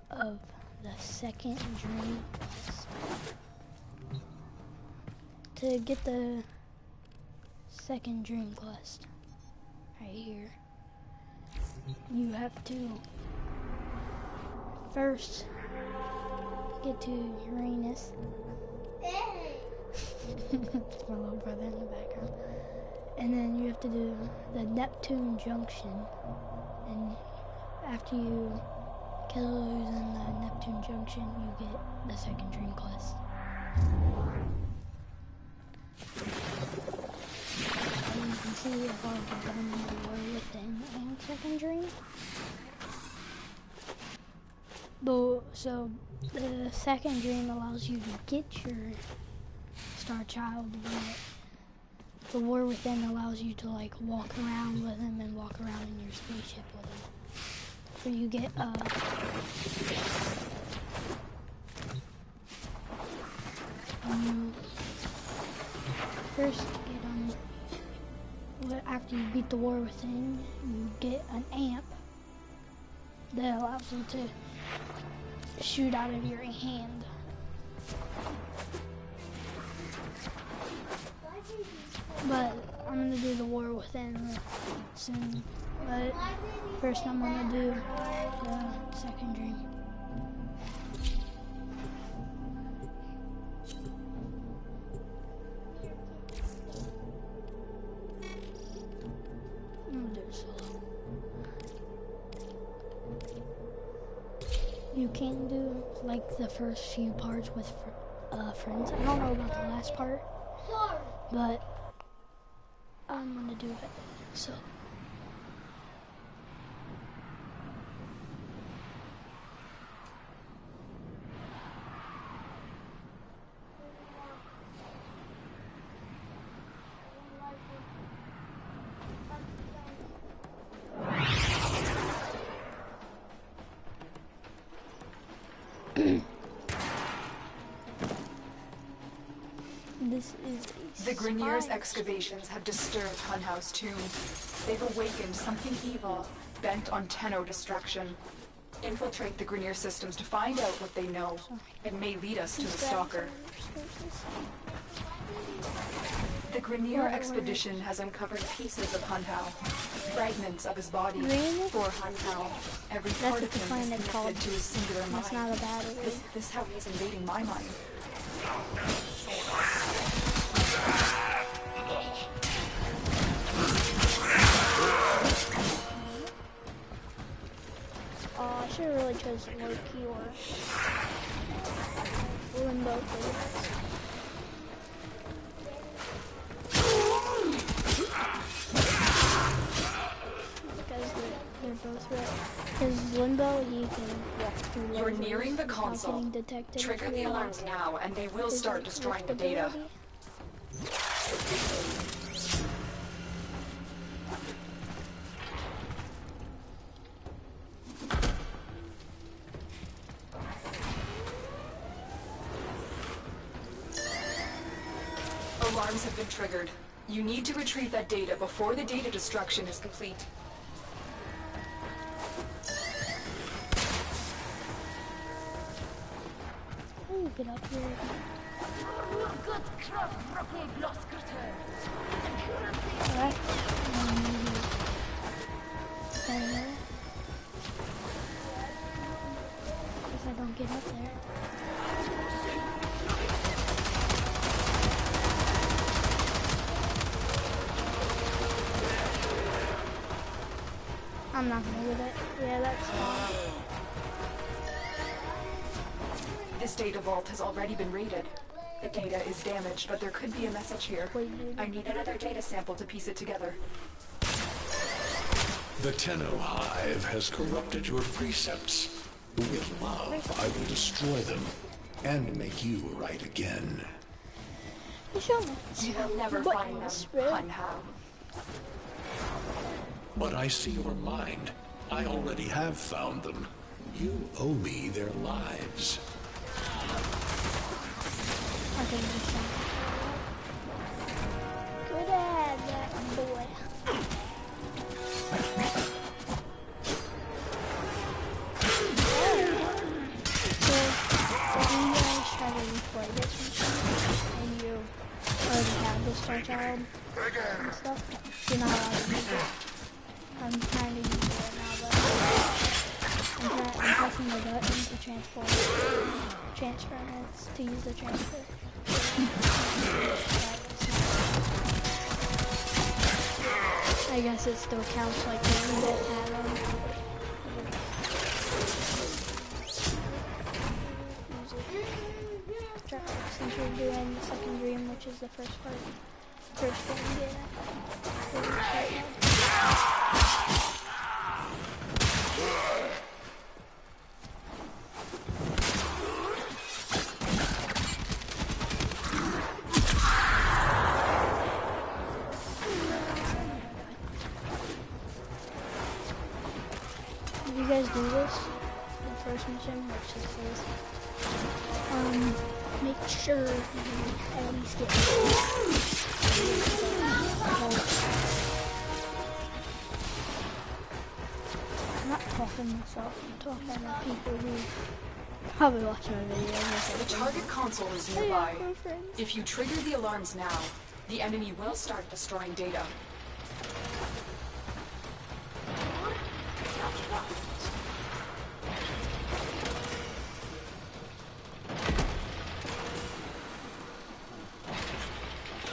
of the second dream quest. To get the second dream quest, right here, you have to first get to Uranus. It's my little brother in the background. And then you have to do the Neptune Junction. And after you kill who's in the Neptune Junction, you get the second dream quest. And you can see I've already done the War Within and second dream. So the second dream allows you to get your Star Child, but the War Within allows you to like walk around with him and walk around in your spaceship with him. So you get first get after you beat the War Within, you get an amp that allows you to shoot out of your hand. But I'm gonna do the War Within soon. But first I'm gonna do the second dream. I'm gonna do it solo. You can do like the first few parts with friends. I don't know about the last part, but I'm gonna do it. So. The Grineer's excavations have disturbed Hunhow's tomb. They've awakened something evil, bent on Tenno destruction. Infiltrate the Grineer systems to find out what they know. It may lead us to the Stalker. The Grineer expedition has uncovered pieces of Hunhow, fragments of his body. For Hunhow, every part of him is connected to his singular mind. That's not a battery. Is this how he's invading my mind? I should have really chosen Loki or Limbo because they're both right. Because Limbo, you can walk through. You're nearing the console. Trigger the alarms now, and they will start destroying the data. Alarms have been triggered. You need to retrieve that data before the data destruction is complete. Ooh, get up here. Alright. Guess I don't get up there. I'm not gonna get it. Yeah, that's fine. This data vault has already been raided. The data is damaged, but there could be a message here. I need another data sample to piece it together. The Tenno Hive has corrupted your precepts. With love, I will destroy them and make you right again. You will never find them, Hunhow. But I see your mind. I already have found them. You owe me their lives. Okay, good at that boy. Star Child and stuff. You're not allowed to use it. I'm trying to use it right now, but I'm pressing the button to transfer minutes to use the transfer. I guess it still counts like a bit add-on. Since we're doing the second dream, which is the first part, first thing, If you guys do this, the first mission, which is this, make sure you at least get I'm not talking to myself, I'm talking to people who probably watch my videos. The target console is nearby. If you trigger the alarms now, the enemy will start destroying data.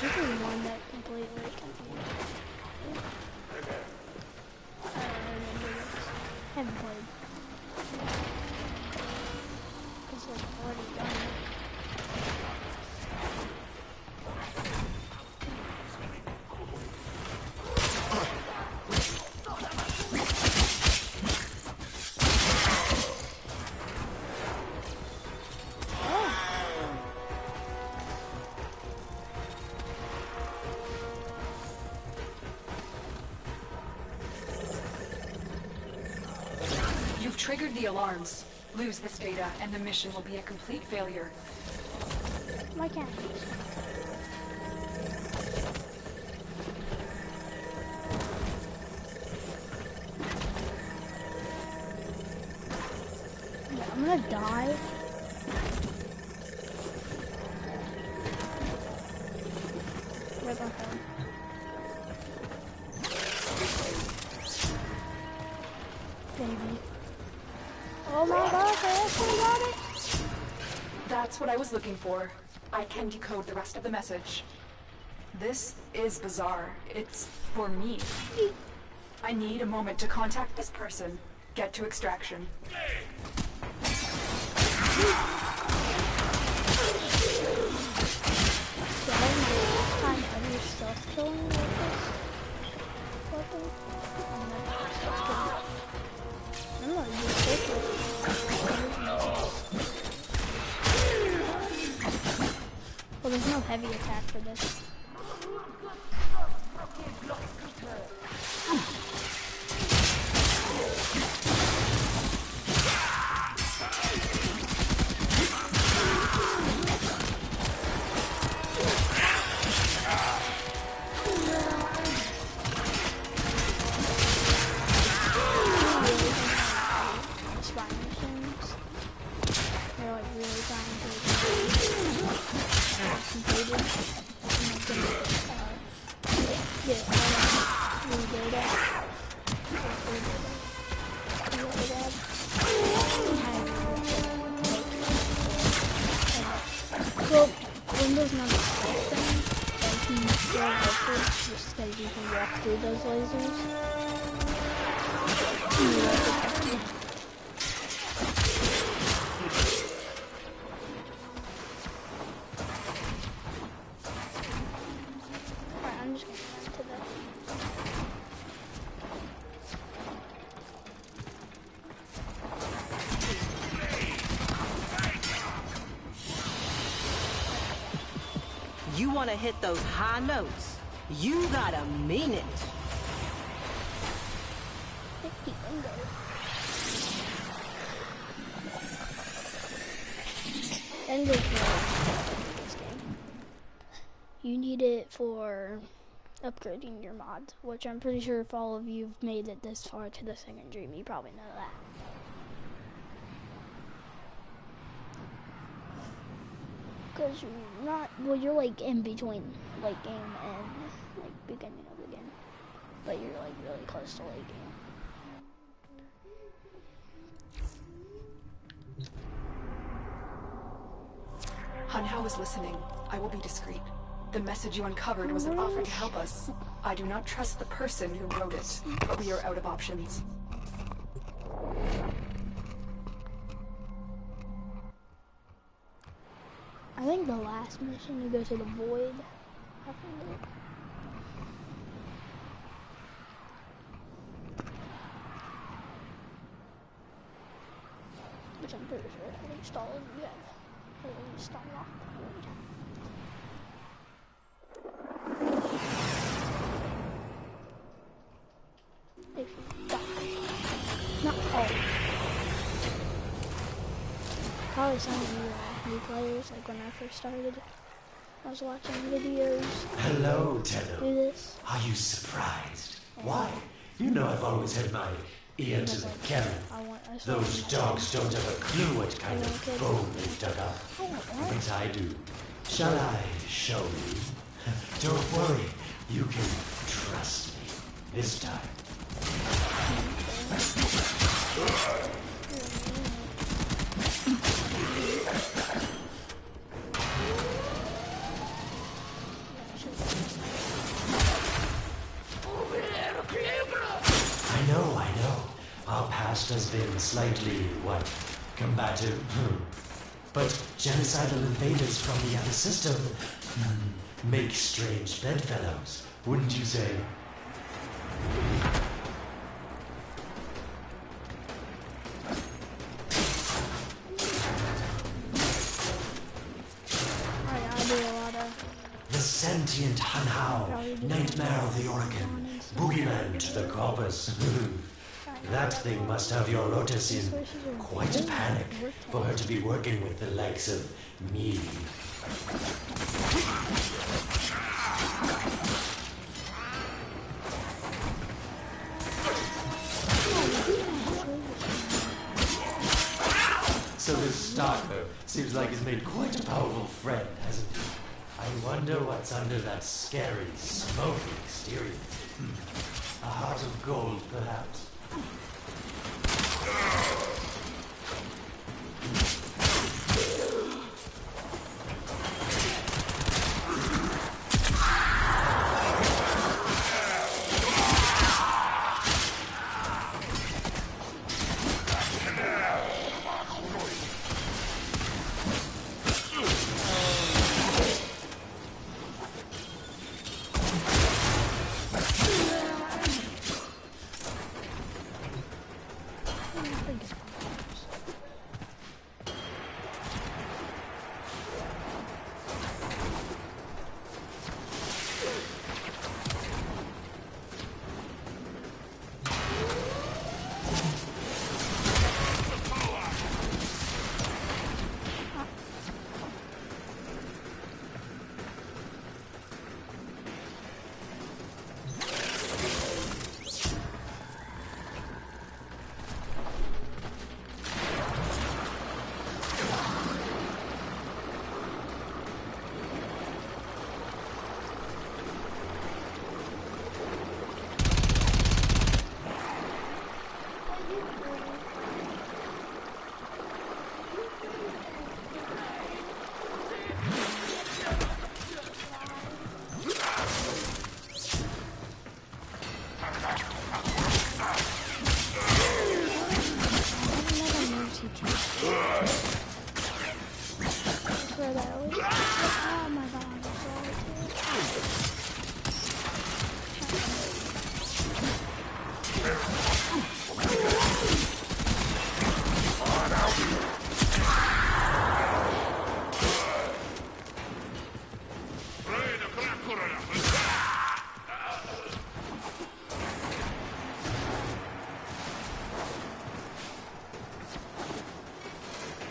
This is one that completely confused. I don't remember this. I haven't played. Because I've already done it. You've triggered the alarms. Lose this data, and the mission will be a complete failure. Why can't I? Yeah, I'm gonna die. Right back on. Baby. Oh my gosh, I actually got it! That's what I was looking for. I can decode the rest of the message. This is bizarre. It's for me. I need a moment to contact this person. Get to extraction. Time ever self-killing like this? Weapon? I'm not even well, there's no heavy attack for this. Well, Windows not a stealth thing, but you can still help it just because you can walk through those lasers. Alright, I'm just gonna run to the... You want to hit those high notes? You gotta mean it. 50 windows. End of this game. You need it for upgrading your mods, which I'm pretty sure if all of you have made it this far to the second dream, you probably know that. Because you're not, well, you're like in between late game and like beginning of the game, but you're like really close to late game. Hanhao is listening. I will be discreet. The message you uncovered was an offer to help us. I do not trust the person who wrote it, but we are out of options. I think the last mission, you go to the void. I think which I'm pretty sure at least all of you have at least unlocked the void. If you die. Not all. Probably some of you new players, like when I first started, I was watching videos. Hello, Tenno. Do this. Are you surprised? Why? You know I've always had my ear to the cannon. Those dogs don't have a clue what kind of bone they've dug up. But I do. Shall I show you? Don't worry. You can trust me. This time. I know. Our past has been slightly, combative. But genocidal invaders from the other system make strange bedfellows, wouldn't you say? I do a lot of The sentient Hanhao, nightmare of the Oregon, boogeyman to the corpus. That thing must have your Lotus in quite a panic for her to be working with the likes of me. So this stalker seems like he's made quite a powerful friend, hasn't he? I wonder what's under that scary, smoky exterior. A heart of gold, perhaps.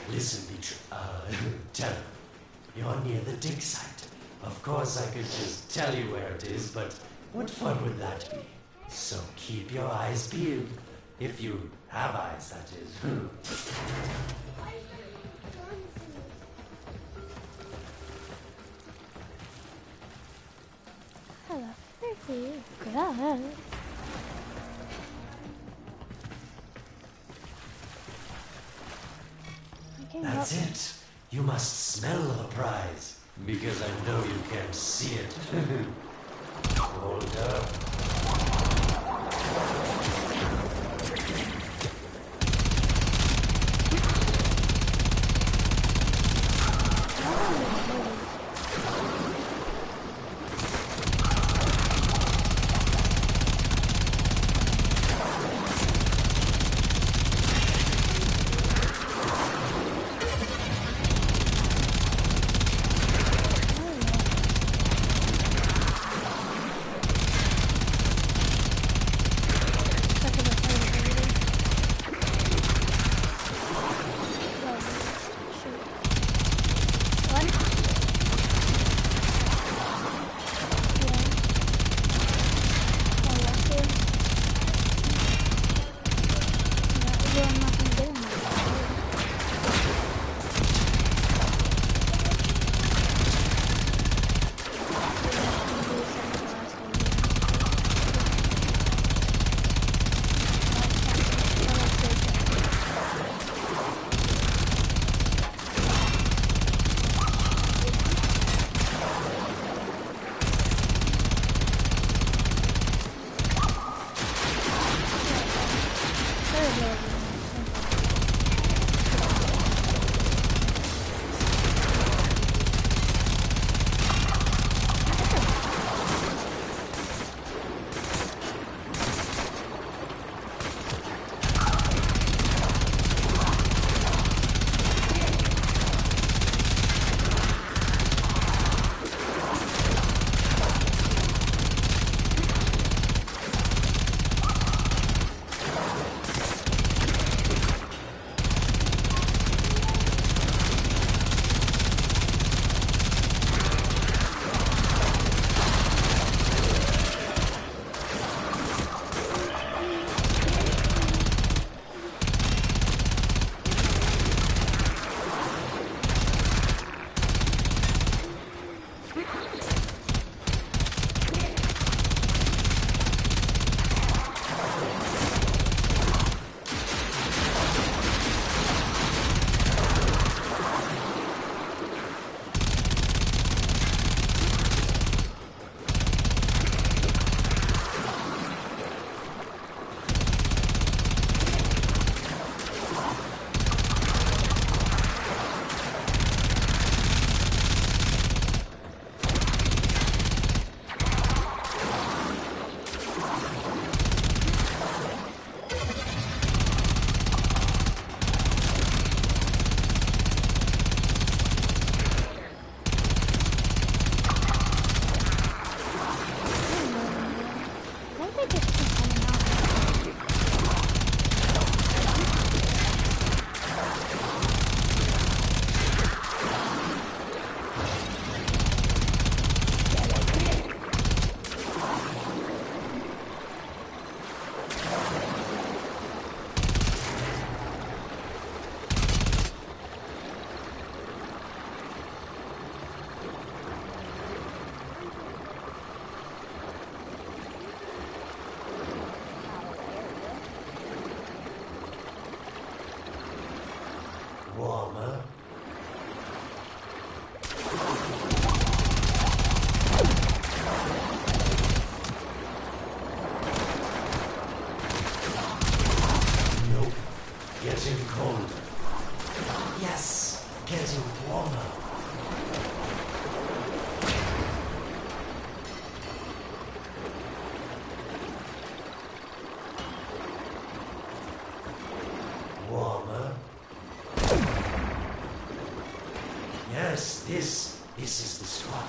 Listen, Tenno, you're near the dig site. Of course I could just tell you where it is, but what fun would that be? So keep your eyes peeled. If you have eyes, that is. Look at that. That's it. You must smell the prize, because I know you can't see it. Hold up. Warmer. Nope. Getting colder. Yes, getting warmer. Warmer. Yes, this is the spot.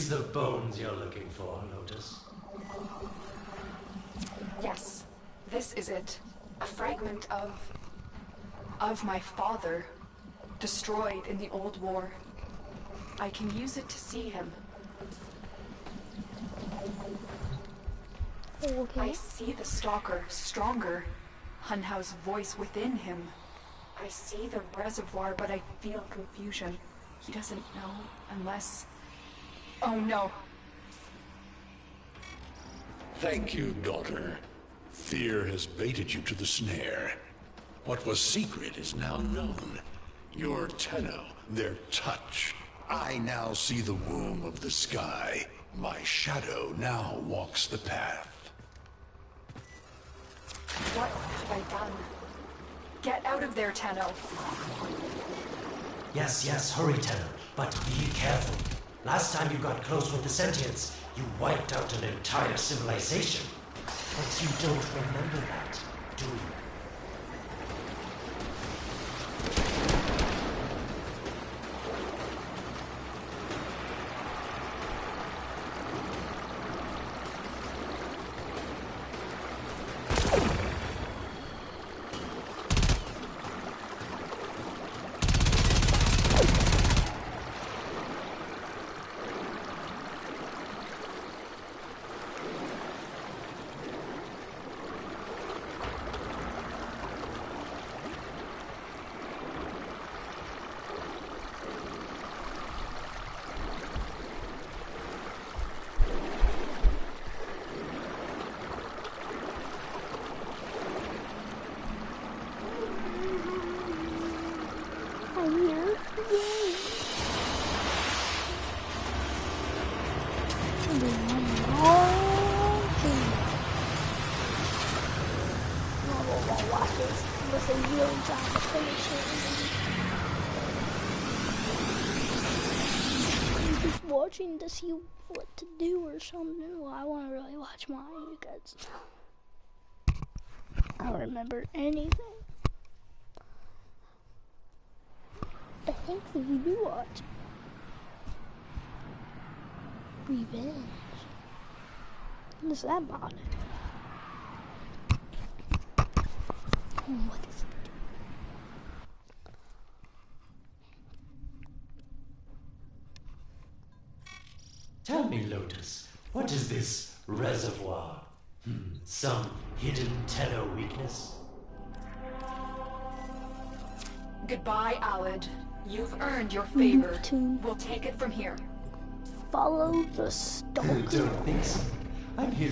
these the bones you're looking for, Lotus? Yes, this is it. A fragment of my father, destroyed in the old war. I can use it to see him. Okay. I see the stalker stronger. Hunhow's voice within him. I see the reservoir, but I feel confusion. He doesn't know unless... Oh no. Thank you, daughter. Fear has baited you to the snare. What was secret is now known. Your Tenno, their touch. I now see the womb of the sky. My shadow now walks the path. What have I done? Get out of there, Tenno. Yes, hurry, Tenno, but be careful. Last time you got close with the sentients, you wiped out an entire civilization. But you don't remember that, do you? Watching to see what to do or something. Well, I want to really watch mine because I don't remember anything. I think we do watch Revenge. What is that about? What is it? Tell me, Lotus, what is this reservoir? Some hidden Tenno weakness? Goodbye, Alid. You've earned your favor. To We'll take it from here. follow the stalker. Don't think so. I'm here.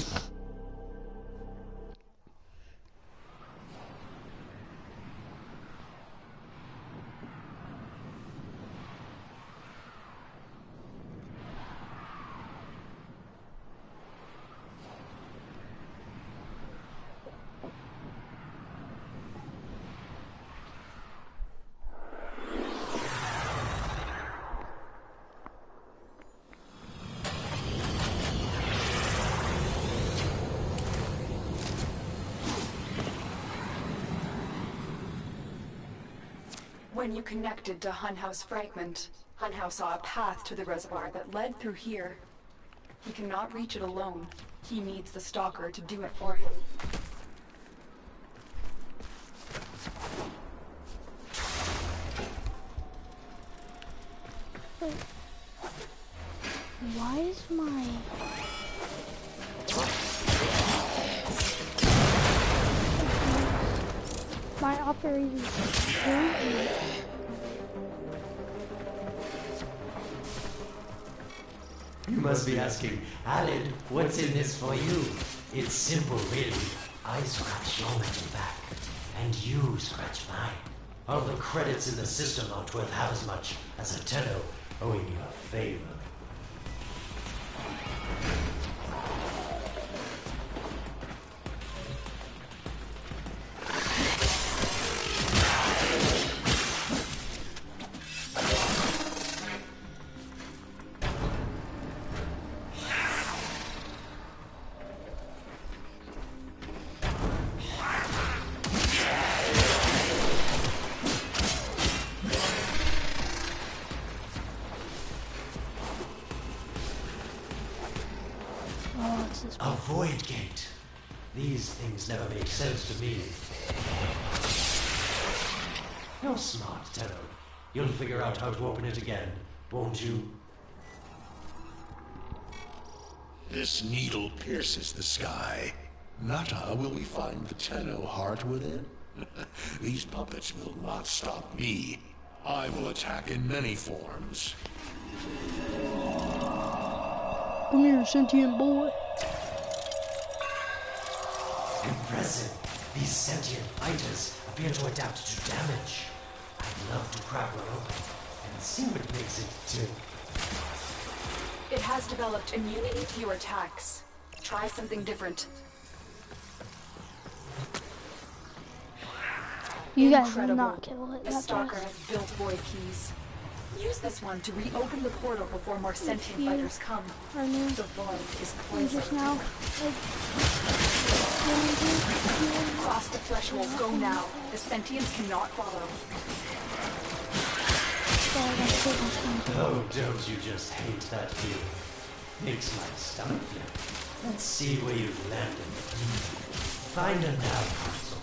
When you connected to Hunhow's fragment, Hunhow saw a path to the reservoir that led through here. He cannot reach it alone. He needs the stalker to do it for him. Why is my operating system? You must be asking, Alid, what's in this for you? It's simple, really. I scratch your mental back, and you scratch mine. All the credits in the system aren't worth half as much as a Tenno owing you a favor. Oh, it's this A void gate. These things never make sense to me. You're smart, Tenno. You'll figure out how to open it again, won't you? This needle pierces the sky. Not will we find the Tenno heart within? These puppets will not stop me. I will attack in many forms. Come here, sentient boy. Impressive. These sentient fighters appear to adapt to damage. I'd love to crack one open and see what makes it tick. It has developed immunity to your attacks. Try something different. You guys will Incredible. not kill it. The that stalker fast. has built void keys. Use this one to reopen the portal before more sentient you fighters come. I knew The void is you just poison. now. Cross the threshold. Go now. The sentients cannot follow. Oh, don't you just hate that feeling? Makes my stomach flip. Let's see where you've landed. Find a nav console.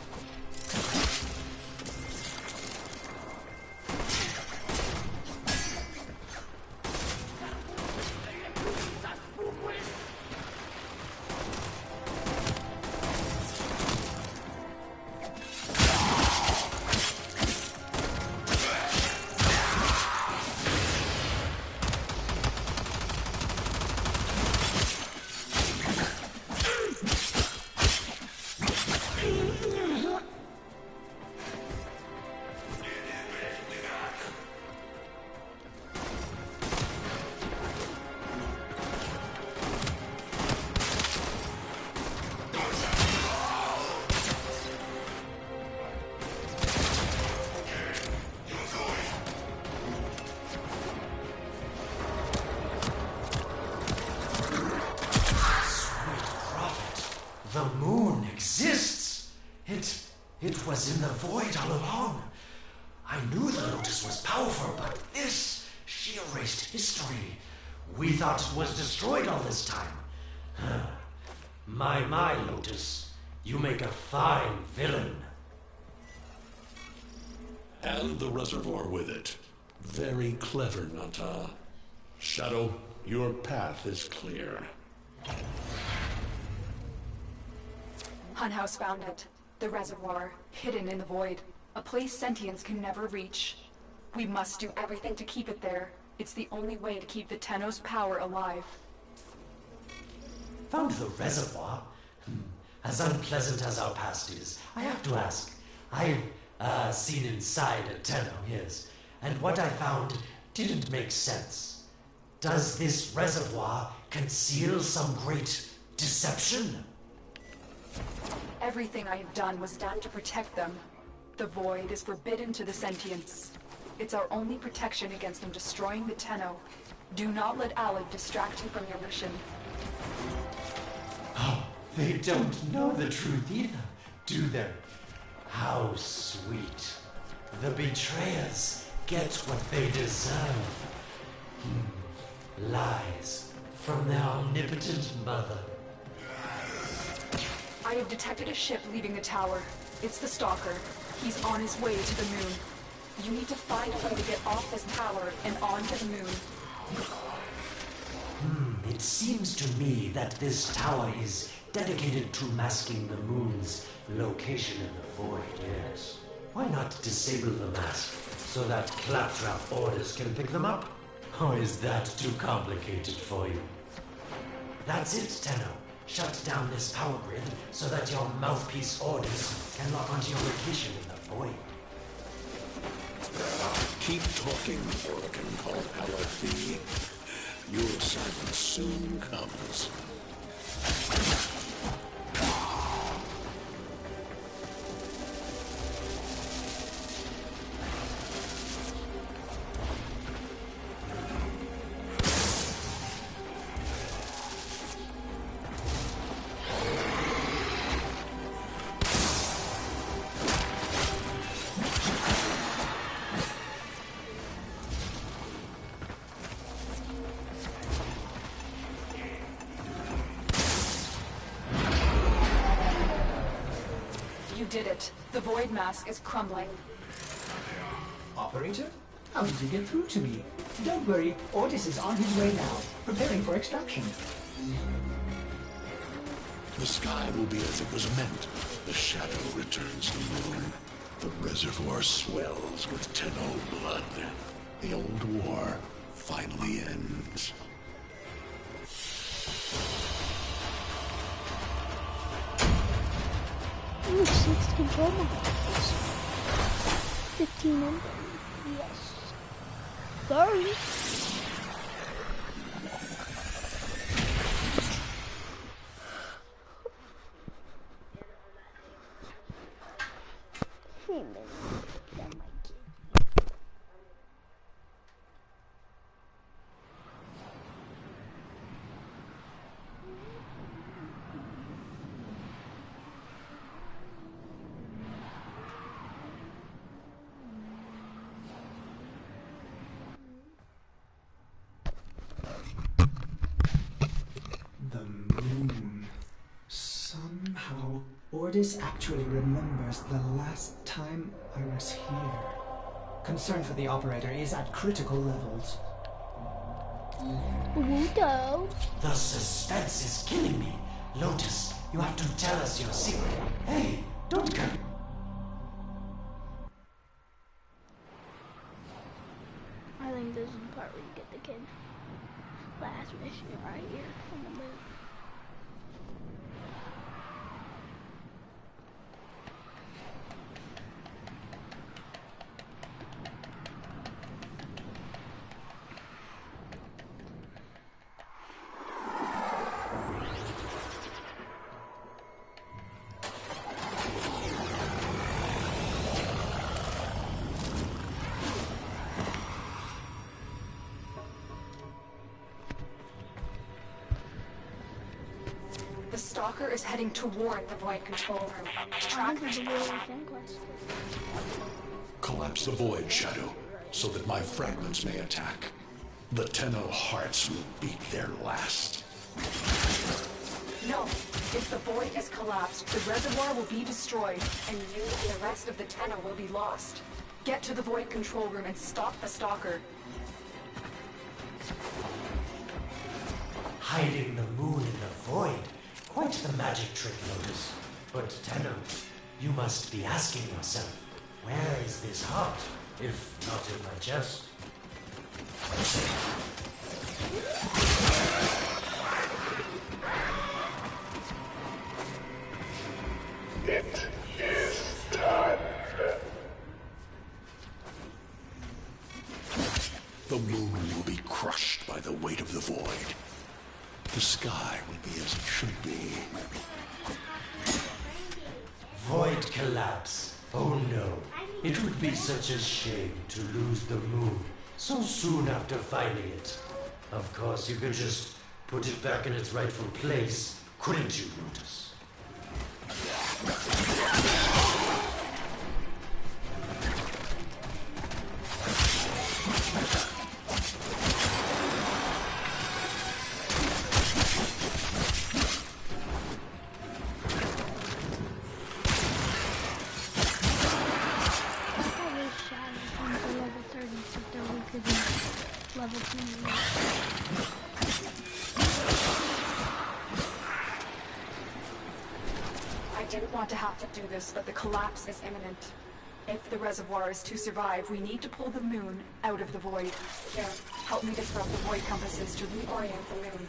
The moon exists! It was in the void all along. I knew the Lotus was powerful, but this, she erased history. We thought it was destroyed all this time. My, Lotus, you make a fine villain. And the reservoir with it. Very clever, Nata. Shadow, your path is clear. Hunhouse found it. The reservoir, hidden in the void. A place sentients can never reach. We must do everything to keep it there. It's the only way to keep the Tenno's power alive. Found the reservoir? As unpleasant as our past is, I have to ask. I've seen inside a Tenno, yes, and what I found didn't make sense. Does this reservoir conceal some great deception? Everything I have done was done to protect them. The void is forbidden to the sentients. It's our only protection against them destroying the Tenno. Do not let Alec distract you from your mission. Oh, they don't know the truth either, do they? How sweet. The betrayers get what they deserve. Lies from their omnipotent mother. I have detected a ship leaving the tower. It's the Stalker. He's on his way to the moon. You need to find a way to get off this tower and onto the moon. It seems to me that this tower is dedicated to masking the moon's location in the void, yes. Why not disable the mask so that claptrap orders can pick them up? Or is that too complicated for you? That's it, Tenno. Shut down this power grid so that your mouthpiece orders can lock onto your location in the void. Keep talking, Orcan called Alethi. Your assignment soon comes. did it. The void mask is crumbling. Operator? How did you get through to me? Don't worry, Otis is on his way now, preparing for extraction. The sky will be as it was meant. The shadow returns to moon. The reservoir swells with Tenno blood. The old war finally ends. Ooh, 6 control modules. 15 in. Yes. 30. The moon. Somehow, Otis actually remembers the last time I was here. Concern for the operator is at critical levels. Wudo. The suspense is killing me. Lotus, you have to tell us your secret. Hey, don't go. I think this is the part where you get the kid. Last mission right here on the moon. The stalker is heading toward the void control room. I think the boy within quest. Collapse the void, Shadow, so that my fragments may attack. The Tenno hearts will beat their last. No. If the void is collapsed, the reservoir will be destroyed, and you and the rest of the Tenno will be lost. Get to the void control room and stop the stalker. Hiding the moon in the void. Quite the magic trick, Lotus. But Tenno, you must be asking yourself, where is this heart, if not in my chest? It is done. The moon will be crushed by the weight of the void. The sky will be as it should be. Void collapse. Oh no. It would be such a shame to lose the moon so soon after finding it. Of course, you could just put it back in its rightful place, couldn't you, Lotus? Level 2. I didn't want to have to do this, but the collapse is imminent. If the reservoir is to survive, we need to pull the moon out of the void. Here, help me disrupt the void compasses to reorient the moon.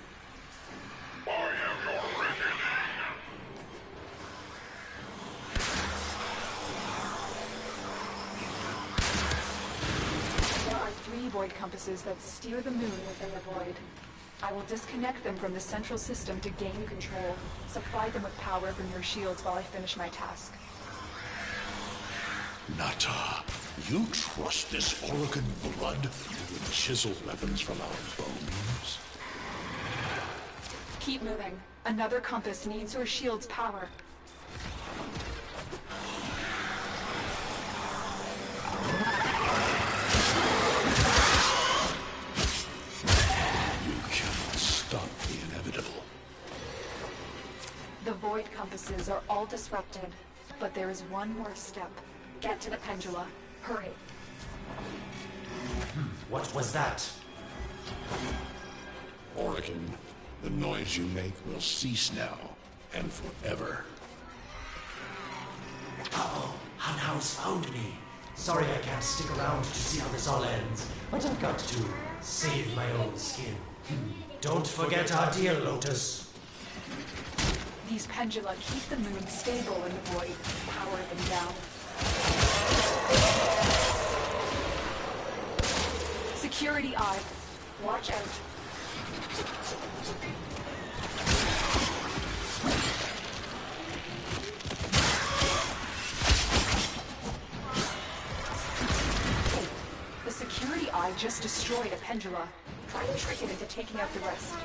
There are 3 void compasses that steer the moon within the void. I will disconnect them from the central system to gain control. Supply them with power from your shields while I finish my task. Nata, you trust this Orokin blood with chiseled weapons from our bones? Keep moving. Another compass needs your shield's power. You cannot stop the inevitable. The void compasses are all disrupted. But there is one more step. Get to the pendula. Hurry. What was that? Orokin, the noise you make will cease now, and forever. Uh-oh, Hunhouse found me. Sorry I can't stick around to see how this all ends, but I've got to save my own skin. Don't forget our deal, Lotus. These pendula keep the moon stable in the void. Power them down. Security eye. Watch out. The security eye just destroyed a pendula. Try to trick it into taking out the rest.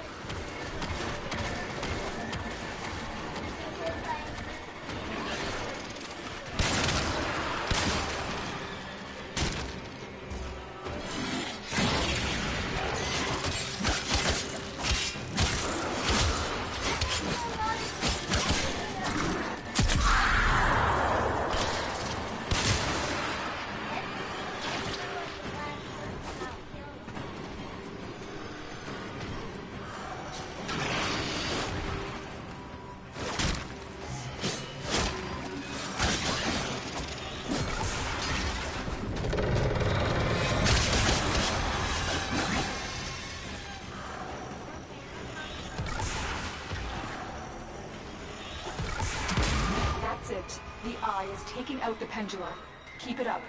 That's it. The eye is taking out the pendula. Keep it up.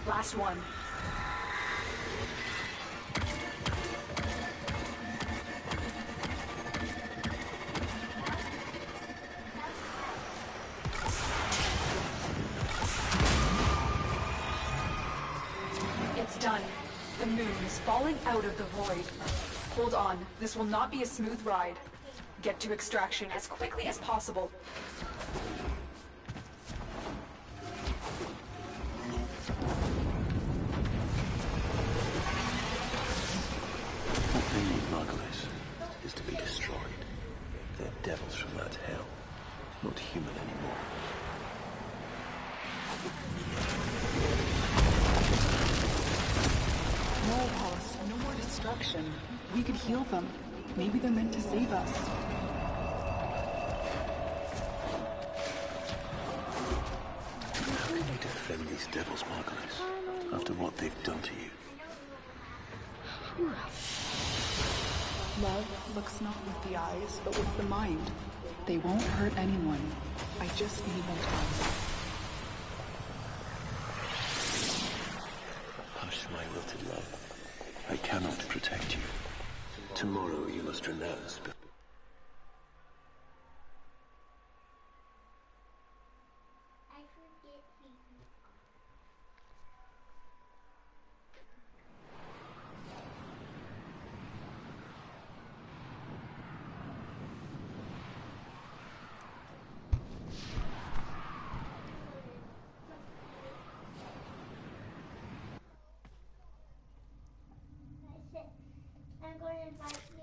Last one. It's done. The moon is falling out of the void. Hold on. This will not be a smooth ride. Get to extraction as quickly as possible. What they need, Margulis, is to be destroyed. They're devils from that hell, not human anymore. No, Hollis, no more destruction. We could heal them. Maybe they're meant to save us. How can you defend these devils, Margulis, after what they've done to you? Love looks not with the eyes, but with the mind. They won't hurt anyone. I just need more time. Hush, my wilted love. I cannot protect you. Tomorrow you must renounce.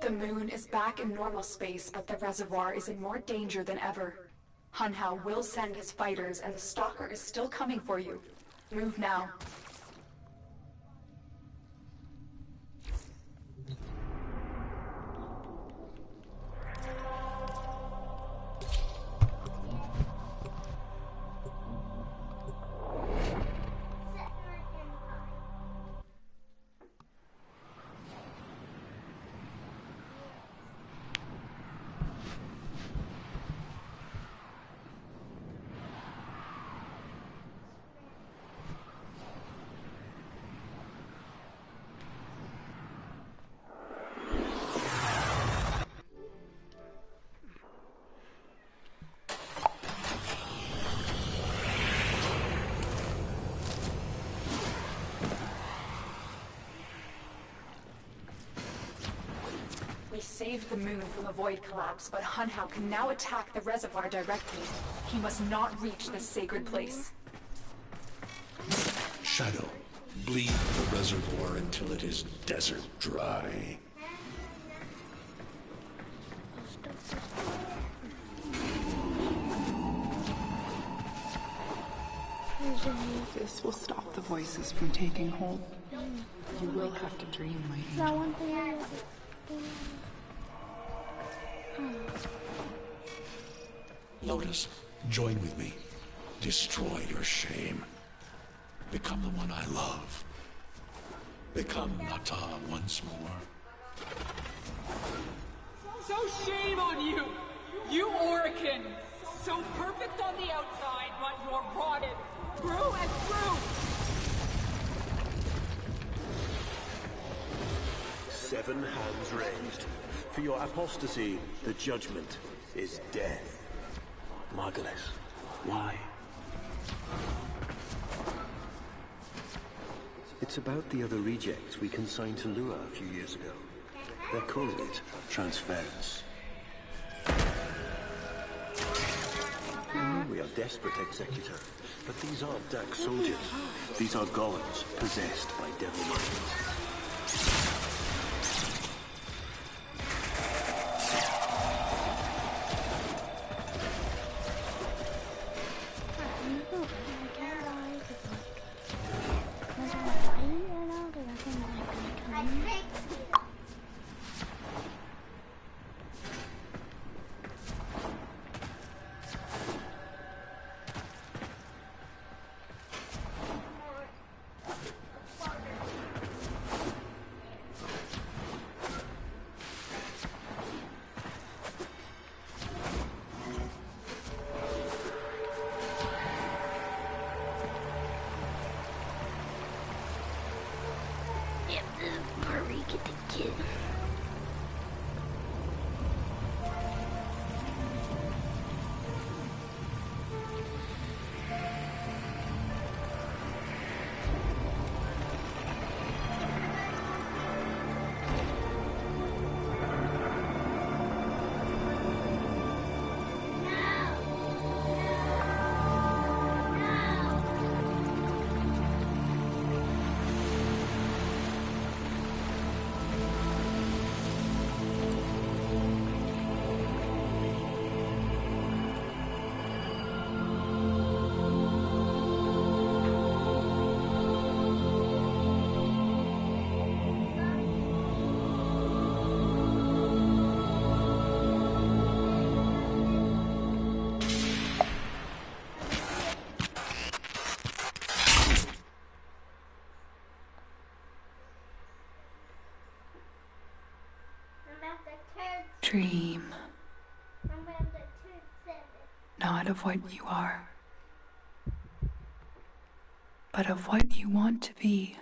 The moon is back in normal space, but the reservoir is in more danger than ever. Hunhow will send his fighters, and the Stalker is still coming for you. Move now. saved the moon from a void collapse, but Hunhao can now attack the reservoir directly. He must not reach this sacred place. Shadow, bleed the reservoir until it is desert dry. This will stop the voices from taking hold. You will have to dream, my angel. Lotus, join with me. Destroy your shame. Become the one I love. Become Nata once more. So shame on you! You Orican! So perfect on the outside, but you're rotted through and through! 7 hands raised. For your apostasy, the judgment is death. Margulis, why? It's about the other rejects we consigned to Lua a few years ago. They're called transference. We are desperate, Executor, but these aren't Dark soldiers. These are golems possessed by devil minds. Dream. Not of what you are, but of what you want to be.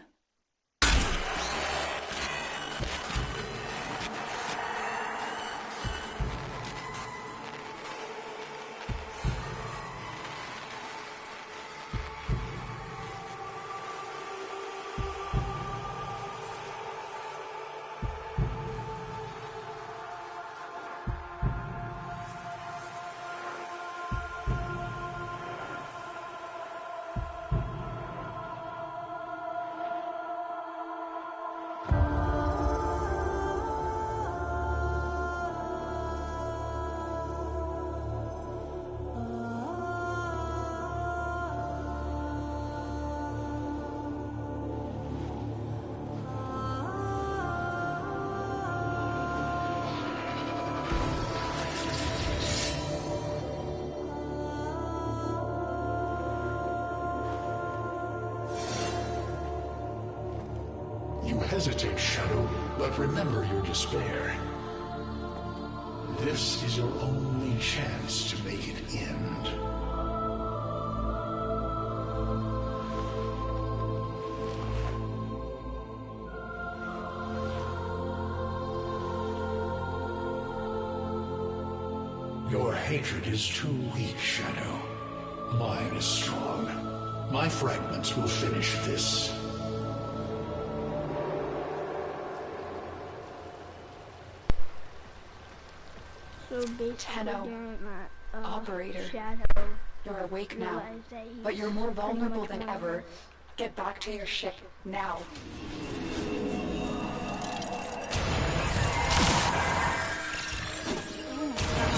You hesitate, Shadow, but remember your despair. This is your only chance to make it end. Your hatred is too weak, Shadow. Mine is strong. My fragments will finish this. So basically Tenno, during that operator, shadow, you're awake now, realized that he's but you're more pretty vulnerable much than one of ever. us. Get back to your ship now.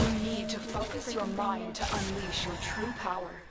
You need to focus your mind to unleash your true power.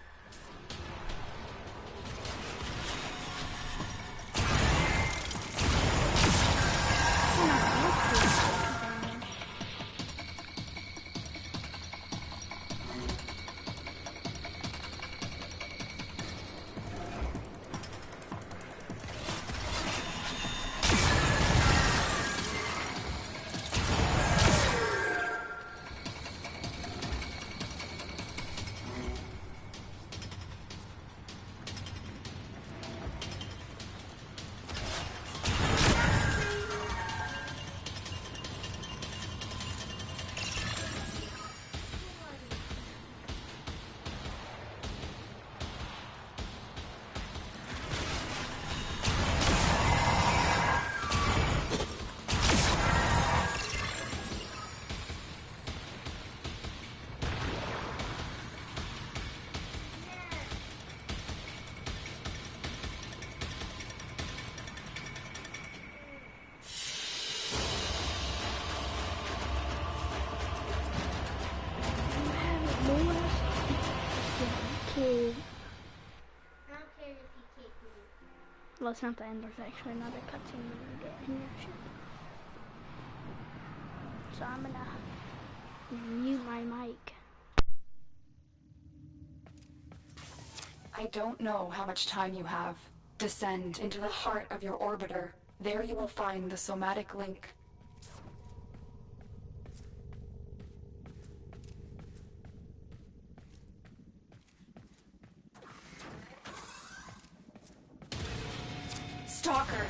Well, it's not the end, there's actually another cutscene when we get in your ship. So I'm gonna mute my mic. I don't know how much time you have. Descend into the heart of your orbiter. There you will find the somatic link. Stalker!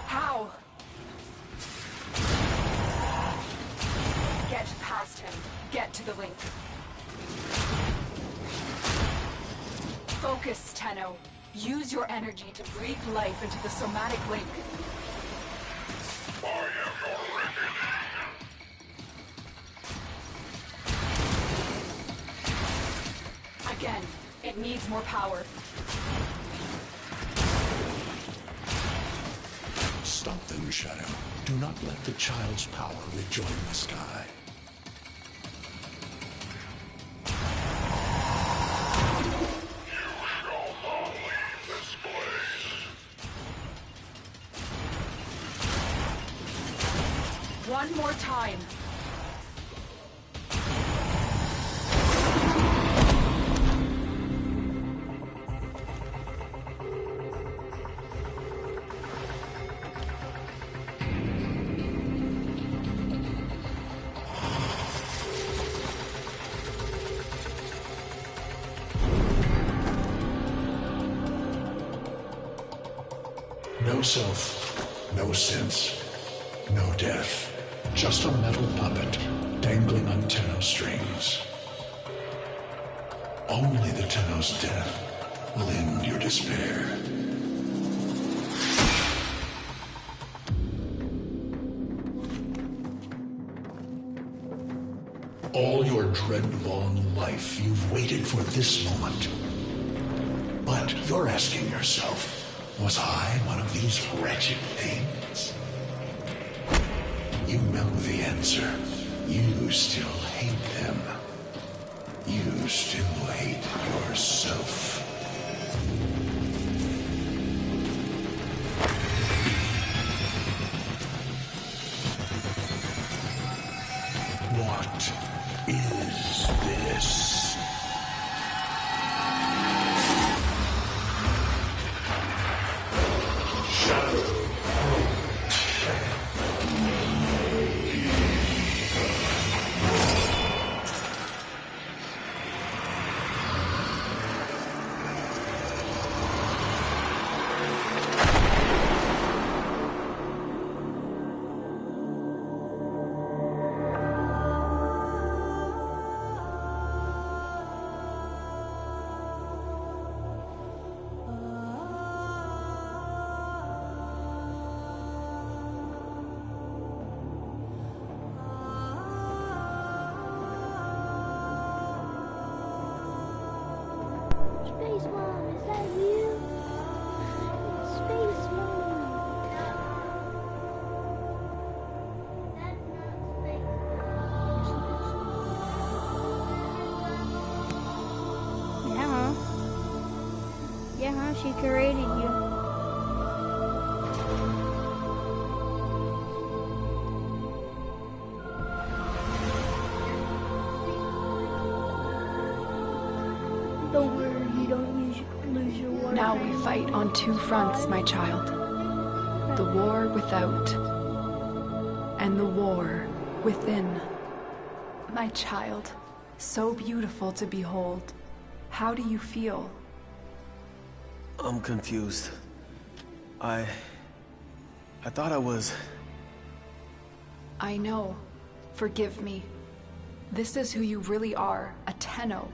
How? Get past him. Get to the link. Focus, Tenno. Use your energy to breathe life into the somatic link. Again, it needs more power. Stop them, Shadow. Do not let the child's power rejoin the sky. One more time. No self, no sense, no death. Just a metal puppet dangling on Tenno strings. Only the Tenno's death will end your despair. All your dreadlong life, you've waited for this moment. But you're asking yourself, was I one of these wretched things? You know the answer. You still hate them. You still hate yourself. What is this? Space Mom, is that you? Space Mom. Yeah, huh? Yeah, huh? She created you. Don't worry, you don't lose your war. Now we fight on two fronts, my child. The war without, and the war within. My child, so beautiful to behold. How do you feel? I'm confused. I thought I was... I know. Forgive me. This is who you really are, a Tenno.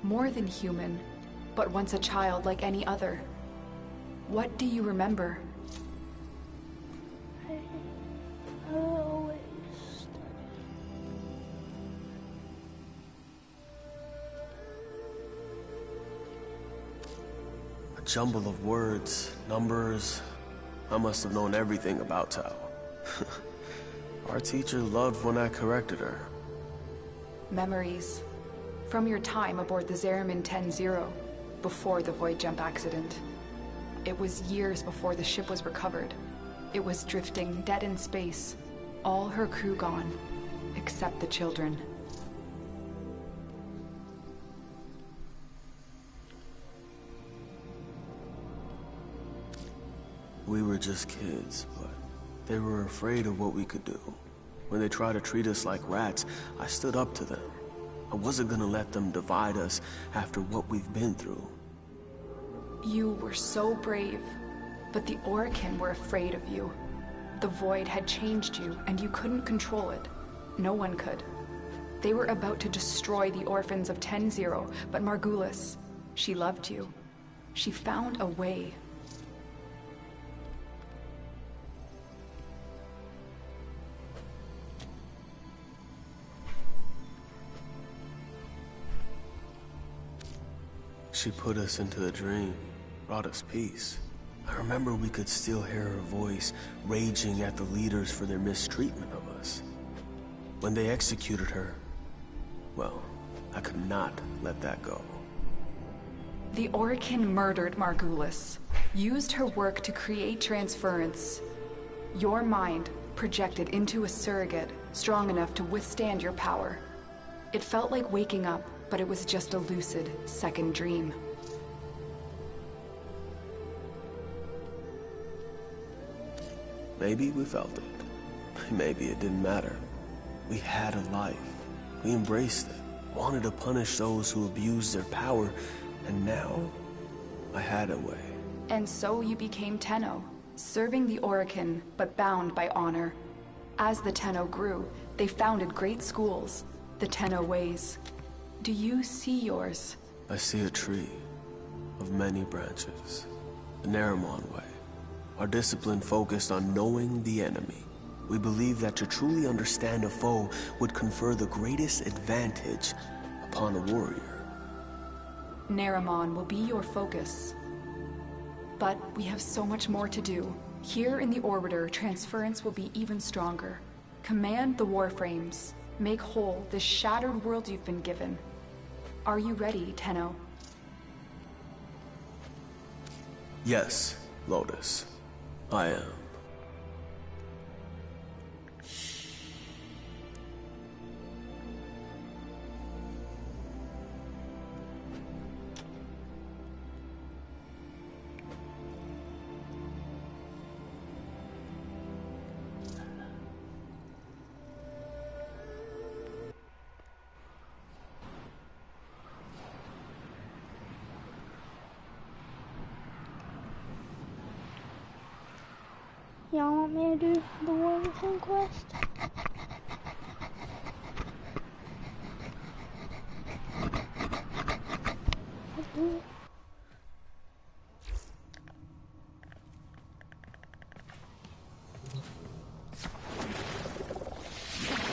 More than human, but once a child like any other. What do you remember? A jumble of words, numbers. I must have known everything about Tao. Our teacher loved when I corrected her. Memories. From your time aboard the Zeramin 10-0, before the void jump accident. It was years before the ship was recovered. It was drifting dead in space. All her crew gone, except the children. We were just kids, but they were afraid of what we could do. When they tried to treat us like rats, I stood up to them. I wasn't gonna let them divide us after what we've been through. You were so brave, but the Orokin were afraid of you. The void had changed you, and you couldn't control it. No one could. They were about to destroy the orphans of 10-0, but Margulis, she loved you. She found a way. She put us into a dream, brought us peace. I remember we could still hear her voice raging at the leaders for their mistreatment of us. When they executed her, well, I could not let that go. The Orokin murdered Margulis, used her work to create transference. Your mind projected into a surrogate strong enough to withstand your power. It felt like waking up, but it was just a lucid second dream. Maybe we felt it. Maybe it didn't matter. We had a life. We embraced it, wanted to punish those who abused their power, and now I had a way. And so you became Tenno, serving the Orokin, but bound by honor. As the Tenno grew, they founded great schools, the Tenno ways. Do you see yours? I see a tree of many branches, the Naramon way. Our discipline focused on knowing the enemy. We believe that to truly understand a foe would confer the greatest advantage upon a warrior. Naramon will be your focus. But we have so much more to do. Here in the Orbiter, transference will be even stronger. Command the Warframes. Make whole this shattered world you've been given. Are you ready, Tenno? Yes, Lotus. I am. Y'all want me to do the War Within quest? Let's do it.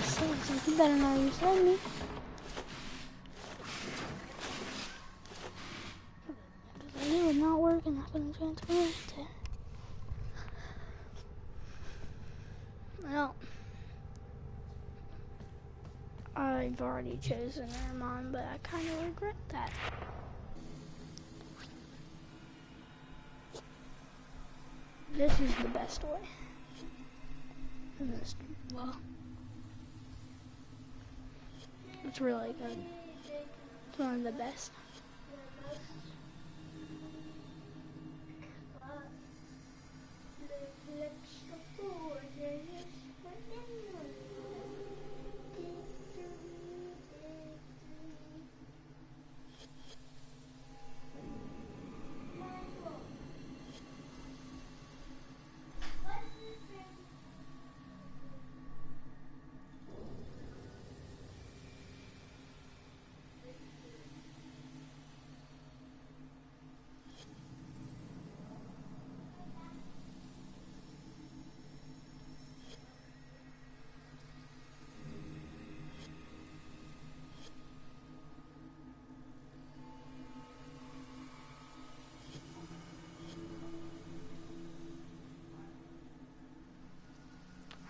Sounds like you better not use me. Well, I've already chosen Aramon, but I kind of regret that. This is the best way. Well, it's really good. It's one of the best.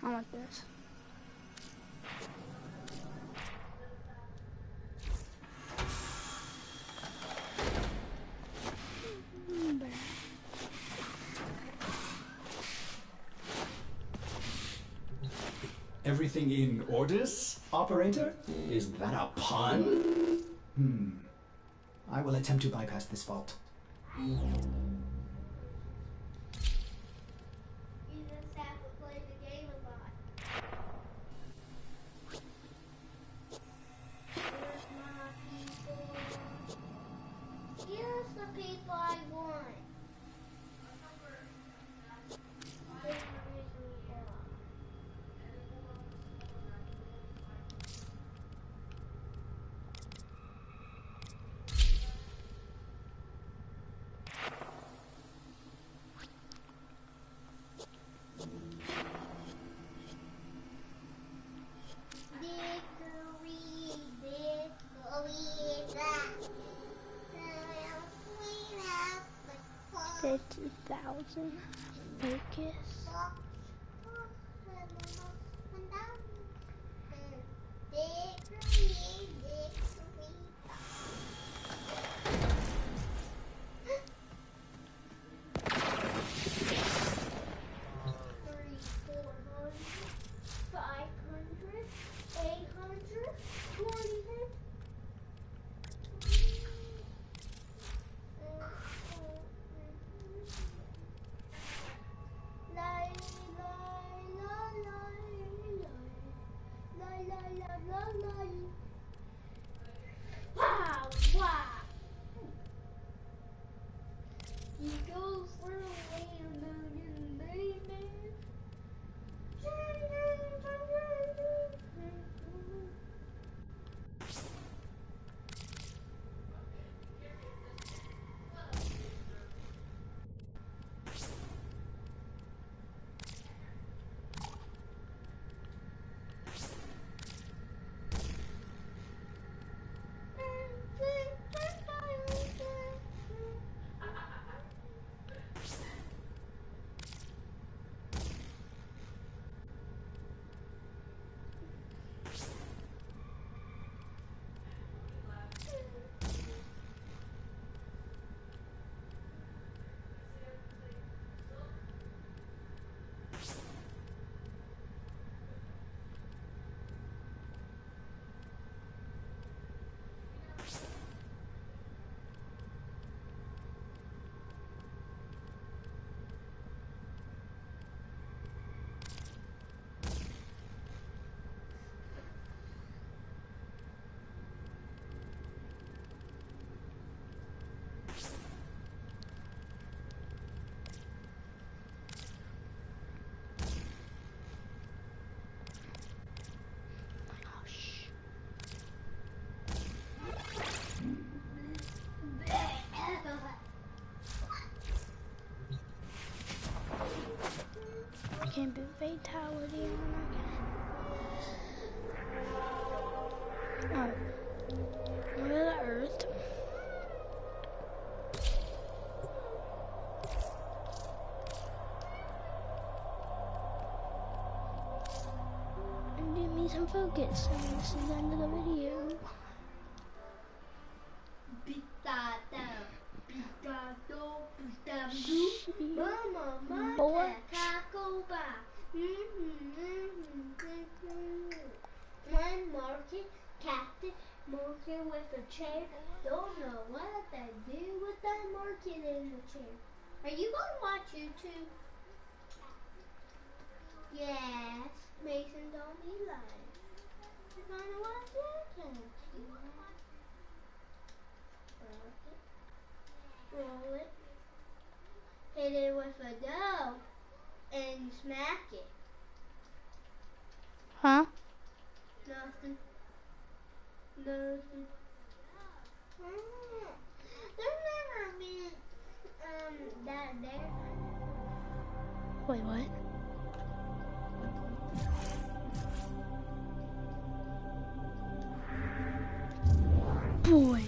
I want this. Everything in orders, operator? Is that a pun? I will attempt to bypass this fault. $50,000 focus. Can't be fatality on that guy. Oh, look at the earth. and focus, and this is the end of the video. Boy. One market, Captain Morgan with a chair. Don't know what they do with that market in the chair. Are you going to watch YouTube? Yes. Mason, don't be lying. You're going to watch YouTube. Roll it. Hit it with a dough. And smack it. Huh? Nothing. Nothing. There's never been that there. Wait, what? Boy.